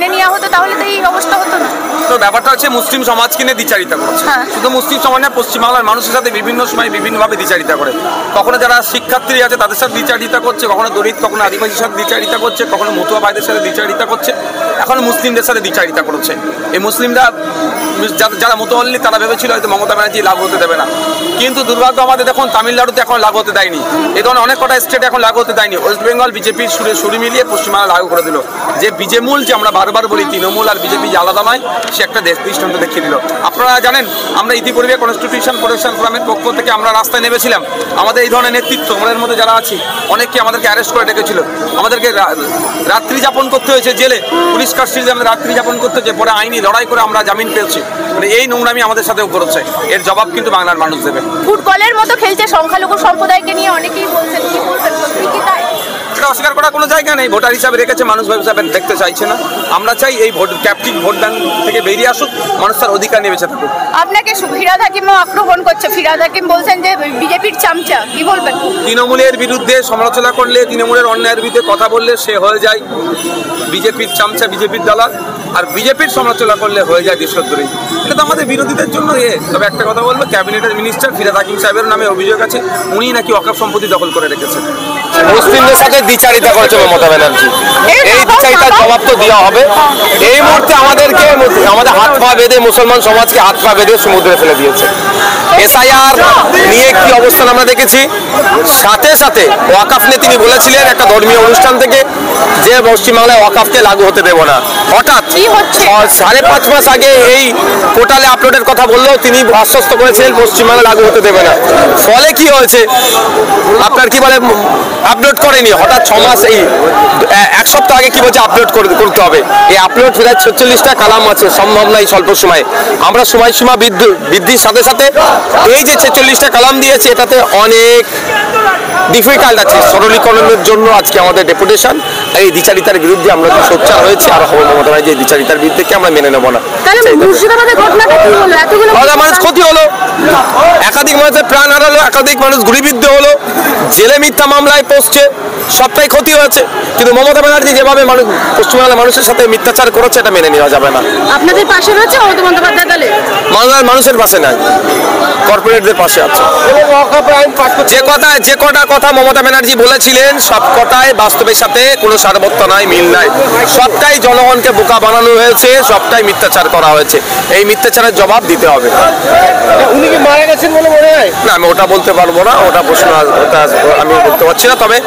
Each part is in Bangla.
মেনে নেওয়া হতো তাহলে তো এই অবস্থা হতো না। তো ব্যাপারটা হচ্ছে মুসলিম সমাজকে নিয়ে দ্বিচারিতা করছে। শুধু মুসলিম সমাজ না, পশ্চিমবাংলার মানুষের সাথে বিভিন্ন সময় বিভিন্নভাবে দ্বিচারিতা করে। কখনো যারা শিক্ষার্থী আছে তাদের সাথে দ্বিচারিতা করছে, কখনো দলিত, কখনো আদিবাসীর সাথে দ্বিচারিতা করছে, কখনো মতুয়া ভাইদের সাথে দ্বিচারিতা করছে, এখন মুসলিমদের সাথে দ্বিচারিতা করছে। এই মুসলিমরা যারা মতোয়াল্লি তারা ভেবেছিল হয়তো মমতা ব্যানার্জি লাগু হতে দেবে না, কিন্তু দুর্ভাগ্য আমাদের দেখুন তামিলনাড়ুতে এখন লাগু হতে দেয়নি, এই ধরনের অনেক কটা স্টেট এখন লাগু হতে দেয়নি। ওয়েস্ট বেঙ্গল বিজেপির সুরে মিলিয়ে পশ্চিমবাংলা লাগু করে দিল। যে বিজেমূল যে আমরা বারবার বলি তৃণমূল আর বিজেপি যে আলাদা নয়, সে একটা দৃষ্টান্ত দেখিয়ে দিল। আপনারা জানেন আমরা ইতিপূর্বে কনস্টিটিউশন প্রোটেকশন ফোরামের পক্ষ থেকে আমরা রাস্তায় নেমেছিলাম। আমাদের এই ধরনের নেতৃত্ব আমাদের মধ্যে যারা আছে অনেককে আমাদেরকে অ্যারেস্ট করে ডেকেছিল, আমাদেরকে রাত্রি যাপন করতে হয়েছে জেলে, পুলিশ কাস্টডিতে আমাদের রাত্রি যাপন করতে হয়েছে, পরে আইনি লড়াই করে আমরা জামিন পেয়েছি। মানে এই নোংরামি আমাদের সাথেও করেছে, এর জবাব কিন্তু বাংলার মানুষ দেবে। ফুটবলের মতো খেলছে সংখ্যালঘু সম্প্রদায়কে নিয়ে অনেকেই বলছেন, কি বলবেন কি তাই? এটা অস্বীকার করার কোনো জায়গা নেই, ভোটার হিসাবে রেখেছে, মানুষ হিসাবে দেখতে চাইছে না। আমরা চাই এই ক্যাপটিভ ভোট ব্যাংক থেকে বেরিয়ে আসুক, মানুষ তার অধিকার নিয়ে বেঁচে থাকুক। আপনাকে ফিরহাদ হাকিমও আক্রমণ করছে, ফিরহাদ হাকিম বলছেন যে বিজেপির চামচা, কি বলবেন? তৃণমূলের বিরুদ্ধে সমালোচনা করলে, তৃণমূলের অন্যায়ের বিরুদ্ধে কথা বললে সে হয়ে যায় বিজেপির চামচা, বিজেপির দালাল, আর বিজেপির সমালোচনা করলে হয়ে যায় দেশদ্রোহী। এটা তো আমাদের বিরোধীদের জন্য তবে একটা কথা বলবো, ক্যাবিনেটের মিনিস্টার ফিরহাদ হাকিম সাহেবের নামে অভিযোগ আছে, উনি নাকি ওয়াকফ সম্পত্তি দখল করে রেখেছেন। মুসলিমদের সাথে দ্বিচারিতা করেছে মমতা ব্যানার্জি, এই দ্বিচারিতার জবাব তো দেওয়া হবে। এই মুহূর্তে আমাদেরকে আমাদের হাত পা বেঁধে, মুসলমান সমাজকে হাত পা বেঁধে সমুদ্রে ফেলে দিয়েছে। এসআইআর নিয়ে কি অবস্থান আমরা দেখেছি, সাথে সাথে ওয়াকফ নিয়ে তিনি বলেছিলেন একটা ধর্মীয় অনুষ্ঠান থেকে যে পশ্চিমবাংলায় ওয়াকফকে লাগু হতে দেব না। হঠাৎ 5.5 মাস আগে এই পোর্টালে আপলোডের কথা বললেও তিনি আশ্বস্ত করেছিলেন পশ্চিমবাংলা লাগু হতে দেবে না। ফলে কি হয়েছে, আপনার কি বলে আপলোড করেনি, হঠাৎ 6 মাস এই 1 সপ্তাহ আগে কি বলছে আপলোড করতে হবে। এই আপলোড ফেরায় 46টা কালাম আছে, সম্ভব নয় স্বল্প সময়ে। আমরা সময়সীমা বৃদ্ধির সাথে সাথে এই যে 46টা কালাম দিয়েছে এটাতে অনেক ডিফিকাল্ট আছে। সরলীকরণের জন্য আজকে আমাদের ডেপুটেশন, এই দ্বিচারিতার বিরুদ্ধে আমরা সোচ্চার হয়েছি, আর হবে মমতা ব্যানার্জি এই দ্বিচারিতার বিরুদ্ধে আমরা মেনে নেব না। মানুষ ক্ষতি হলো, একাধিক মানুষের প্রাণ হারালো, একাধিক মানুষ গুলিবিদ্ধ হলো, জেলে মিথ্যা মামলায় পৌঁছছে, সবটাই ক্ষতি হয়েছে। কিন্তু মমতা ব্যানার্জি যেভাবে পশ্চিমবাংলার মানুষের সাথে মিথ্যাচার করেছে এটা মেনে নেওয়া যাবে না। আপনাদের পাশে রয়েছে মমতা বন্দ্যোপাধ্যায় দলে? বাংলার মানুষের পাশে নাই, কর্পোরেটদের পাশে আছে। যে কটা কথা মমতা ব্যানার্জি বলেছিলেন সব কটাই বাস্তবের সাথে কোনো সার্বত্য নাই, মিল নাই। সবটাই জনগণকে বোকা বানানো হয়েছে, সবটাই মিথ্যাচার করা হয়েছে। এই মিথ্যাচারের জবাব দিতে হবে। উনি কি মারা গেছেন বলে মনে হয়? না, আমি ওটা বলতে পারবো না, ওটা প্রশ্ন আমি বলতে পারছি না। তবে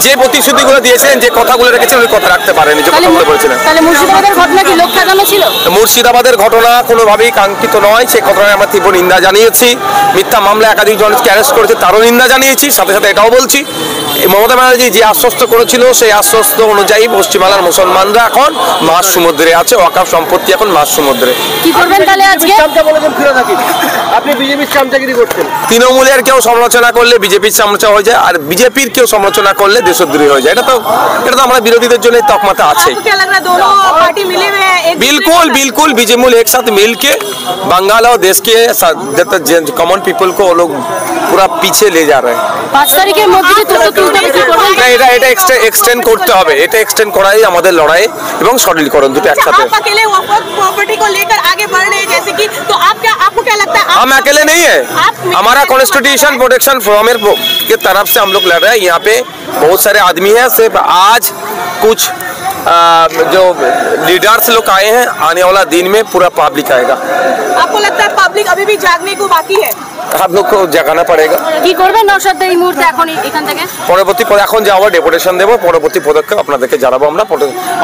যে প্রতিশ্রুতিগুলো দিয়েছেন, যে কথাগুলো রেখেছেন, ওই কথা রাখতে পারেনি, যে কথাগুলো বলেছিলেন। মুর্শিদাবাদের ঘটনা কি লোক ঠেকানো ছিল? মুর্শিদাবাদের ঘটনা কোনোভাবেই কাঙ্ক্ষিত নয়, সে ঘটনায় আমরা তীব্র নিন্দা জানিয়েছি। মিথ্যা মামলা একাধিক জনকে অ্যারেস্ট করেছে, তারও নিন্দা জানিয়েছি। সাথে সাথে এটাও বলছি, মমতা ব্যানার্জি যে আশ্বস্ত করেছিল সেই আশ্বস্ত অনুযায়ী পশ্চিমবাংলার মুসলমানরা এখন মাঝ সমুদ্রে আছে, ওয়াকফ সম্পত্তি এখন মাঝ সমুদ্রে। কি করবেন তাহলে আজকে? আপনি বিজেপির চামচাগিরি করছেন। তৃণমূলের কেউ সমালোচনা করলে বিজেপির চামচা হয়ে যায়, আর বিজেপির কেউ সমালোচনা করলে দেশদ্রোহী হয়ে যায়। এটা তো আমরা বিরোধীদের জন্য তকমাতা আছে। बिल्कुल बीजेमूल एक साथ मिल के बंगाल और देश के कॉमन पीपल को वो लोग पूरा पीछे ले जा रहे हैं। 5 তারিখের মধ্যে এটা এক্সটেন্ড করতে হবে, এটা এক্সটেন্ড করাই আমাদের লড়াই এবং সরলীকরণ দুটো একসাথে। आप अकेले वक्फ प्रॉपर्टी को लेकर आगे बढ़ रहे हैं जैसे कि, तो आपको क्या लगता है? हम अकेले नहीं है, हमारा कॉन्स्टिट्यूशन प्रोटेक्शन फोरम के तरफ से हम लोग लड़ रहे हैं। यहाँ पे बहुत सारे आदमी हैं, सिर्फ आज कुछ जो लीडर्स लोग आए हैं, आने वाला दिन में पूरा पब्लिक आएगा। आपको लगता है पब्लिक अभी भी जागने को बाकी है? आप लोग को जगाना पड़ेगा। কি করবেন নওশাদ এই মুহূর্তে এখন এখান থেকে? পরবর্তী এখন যে আবার ডেপুটেশন দেব, পরবর্তী পদক্ষেপ আপনাদেরকে জানাবো আমরা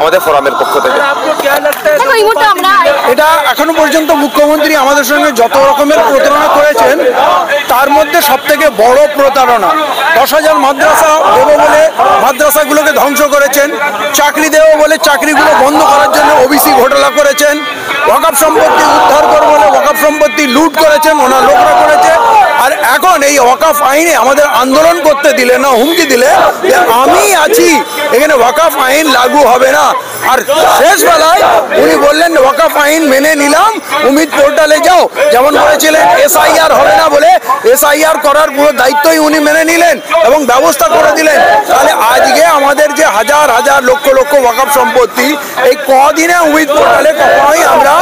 আমাদের ফোরামের পক্ষ থেকে। এটা এখনো পর্যন্ত মুখ্যমন্ত্রী আমাদের সঙ্গে যত রকমের প্রতারণা করেছেন তার মধ্যে সবথেকে বড় প্রতারণা 10,000 মাদ্রাসা দেবো বলে মাদ্রাসাগুলোকে ধ্বংস করেছেন, চাকরি দেবো বলে চাকরিগুলো বন্ধ করার জন্য ওবিসি ঘোটালা করেছেন, ওয়াকফ সম্পত্তি উদ্ধার করবো বলে ওয়াকফ সম্পত্তি লুট করেছেন, ওনার লোকরা করেছে। আর এখন এই ওয়াকফ আইনে আমাদের আন্দোলন করতে দিলে না, হুমকি দিলে যে আমি আছি, এখানে ওয়াকফ আইন লাগু হবে না। আর শেষ বেলায় উনি বললেন ওয়াকফ আইন মেনে নিলাম, উমিদ পোর্টালে যাও, যেমন বলেছিলেন SIR হবে না বলে SIR করার পুরো দায়িত্বই উনি মেনে নিলেন এবং ব্যবস্থা করে দিলেন। তাহলে আজকে আমাদের যে হাজার হাজার লক্ষ লক্ষ ওয়াকফ সম্পত্তি এই কদিনে উমিদ পোর্টালে কখনোই আমরা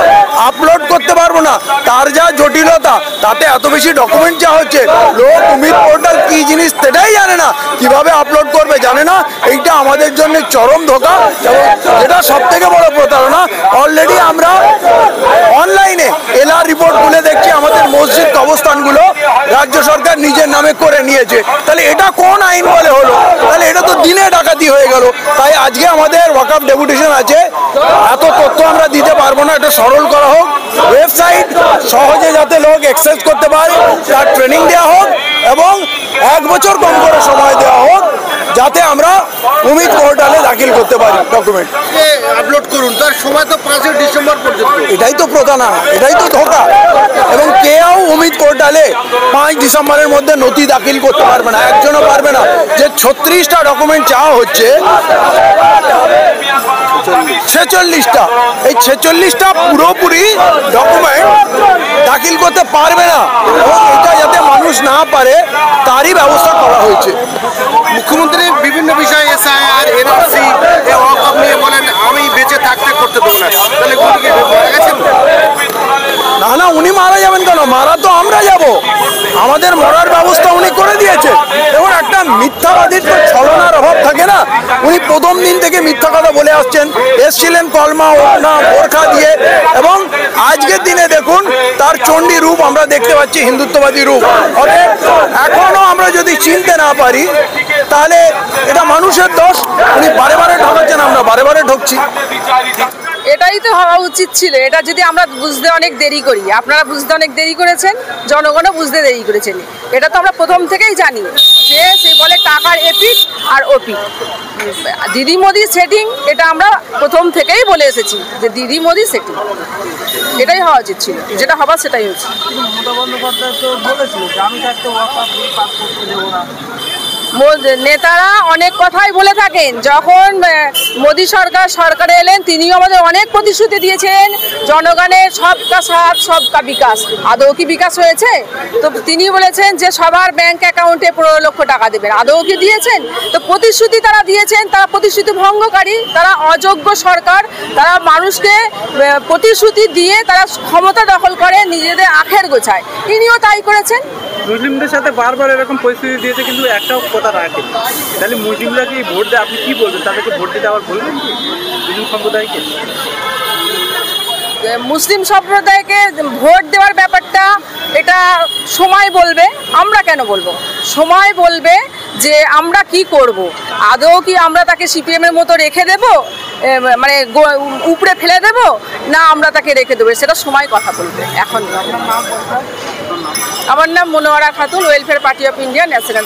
আপলোড করতে পারবো না। তার যা জটিলতা, তাতে এত বেশি ডকুমেন্ট যা হচ্ছে, লোক উমিদ পোর্টাল কি জিনিস সেটাই জানে না, কিভাবে আপলোড করবে জানে না। এইটা আমাদের জন্য চরম ধোঁকা এবং যেটা সব থেকে বড় প্রতারণা। অলরেডি আমরা অনলাইনে LR রিপোর্ট খুলে দেখছি আমাদের মসজিদ কবরস্থানগুলো রাজ্য সরকার নিজের নামে করে নিয়েছে। তাহলে এটা কোন আইন বলে হলো? তাহলে এটা তো দিনে ডাকাতি হয়ে গেল। তাই আজকে আমাদের ওয়াকফ ডেপুটেশন আছে, এত তথ্য আমরা দিতে পারবো না, এটা সরল করা হোক, ওয়েবসাইট সহজে যাতে লোক অ্যাক্সেস করতে পারে তার ট্রেনিং দেওয়া হোক এবং 1 বছর কম করে সময় দেওয়া হোক যাতে আমরা উমিদ পোর্টালে দাখিল করতে পারি ডকুমেন্ট। আপলোড করুন, তার সময় তো 5 ডিসেম্বর পর্যন্ত। এটাই তো প্রতারণা, এটাই তো ধোঁকা। এবং কেউ উমিদ পোর্টালে 5 ডিসেম্বরের মধ্যে নথি দাখিল করতে পারবে না, একজনও পারবে না। যে 36টা ডকুমেন্ট চাওয়া হচ্ছে, 46টা, এই 46টা পুরোপুরি ডকুমেন্ট দাখিল করতে পারবে না এবং এটা যাতে মানুষ না পারে তারই ব্যবস্থা করা হয়েছে। মুখ্যমন্ত্রী বিভিন্ন বিষয়ে SIR NRC ওয়াকফ নিয়ে বলেন আমি বেঁচে থাকতে করতে দেবো না। তাহলে মারা গেছেন? না না, উনি মারা যাবেন কেন? মারা তো আমরা যাব, আমাদের মরার ব্যবস্থা উনি করে দিয়েছেন। এবং একটা মিথ্যাবাদীর তো ছলনার অভাব থাকে না। উনি প্রথম দিন থেকে মিথ্যা কথা বলে আসছেন, এসছিলেন কলমা ওড়না বোরখা দিয়ে, এবং আজকের দিনে দেখুন তার চণ্ডী রূপ আমরা দেখতে পাচ্ছি, হিন্দুত্ববাদী রূপ। অতএব এখনো আমরা যদি চিনতে না পারি তাহলে এটা মানুষের দোষ। উনি বারে বারে ঠকাচ্ছেন, আমরা বারে বারে ঠকছি। এটাই তো হওয়া উচিত ছিল। এটা যদি আমরা বুঝতে অনেক দেরি করি, আপনারা বুঝতে অনেক দেরি করেছেন, জনগণও বুঝতে দেরি করেছেন। এটা তো আমরা প্রথম থেকেই জানি যে সে বলে টাকার এপিট আর ওপিট, দিদি মোদি সেটিং, এটা আমরা প্রথম থেকেই বলে এসেছি যে দিদি মোদি সেটিং। এটাই হওয়া উচিত ছিল, যেটা হবার সেটাই হচ্ছে। মমতা বন্দ্যোপাধ্যায় তো বলেছিল যে আমি থাকতে ওয়াকফ বিল পাস করতে দেবো না। নেতারা অনেক কথাই বলে থাকেন। যখন মোদী সরকারে এলেন তিনিও আমাদের অনেক প্রতিশ্রুতি দিয়েছেন, জনগণের সবকা সাথ সবকা বিকাশ। আদৌ কি বিকাশ হয়েছে? তো তিনি বলেছেন যে সবার ব্যাংক অ্যাকাউন্টে 15 লক্ষ টাকা দেবেন, আদৌ কি দিয়েছেন? তো প্রতিশ্রুতি তারা দিয়েছেন, তারা প্রতিশ্রুতি ভঙ্গকারী, তারা অযোগ্য সরকার। তারা মানুষকে প্রতিশ্রুতি দিয়ে তারা ক্ষমতা দখল করে নিজেদের আখের গোছায়। তিনিও তাই করেছেন। মুসলিমদের সাথে বারবার এরকম পরিস্থিতি দিয়েছে কিন্তু একটাও কথা রাখেনি। তাহলে মুসলিমরা কি ভোট দেয়? আপনি কি বলবেন? তাদেরকে ভোট দিতে আবার বলবেন কি মুসলিম সম্প্রদায়কে? মুসলিম সম্প্রদায়কে ভোট দেওয়ার ব্যাপারটা এটা সময় বলবে, আমরা কেন বলবো? সময় বলবে যে আমরা কি করব। আদৌ কি আমরা তাকে CPM-এর মতো রেখে দেব, মানে উপরে ফেলে দেব, না আমরা তাকে রেখে দেবো, সেটা সময় কথা বলবে। এখন আমার নাম Monowara Khatun, welfare party of India, national.